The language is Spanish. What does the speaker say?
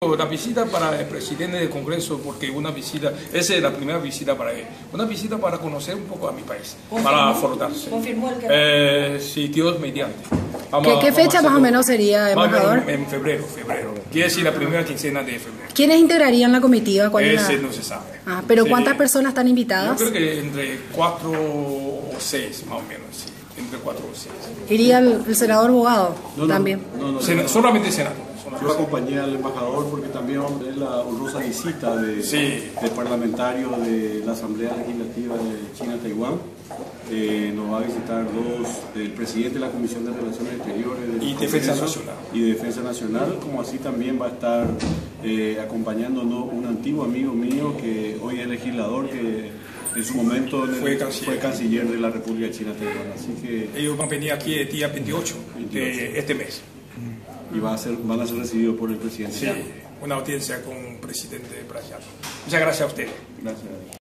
Una visita para el presidente del Congreso, porque esa es la primera visita para él. Una visita para conocer un poco a mi país, para fortalecerse. ¿Confirmó el que sí, Dios mediante. ¿Qué fecha más o menos sería, embajador? En febrero. Quiere decir la primera quincena de febrero. ¿Quiénes integrarían la comitiva? Ese no se sabe. Pero Sí. ¿cuántas personas están invitadas? Yo creo que entre 4 o 6, más o menos, sí. Entre 4 o 6. ¿Iría el senador Bogado también? No, Solamente Senado. yo acompañé al embajador porque también es la honrosa visita de parlamentario de la Asamblea Legislativa de China-Taiwán. Nos va a visitar el presidente de la Comisión de Relaciones Exteriores y Defensa Nacional. Y Defensa Nacional, como así también va a estar acompañándonos un antiguo amigo mío que hoy es legislador, que en su momento fue canciller de la República de China-Taiwán. Así que ellos van a venir aquí el día 28 de este mes. Y van a ser recibidos por el presidente. Sí, una audiencia con el presidente brasileño. Muchas gracias a ustedes. Gracias.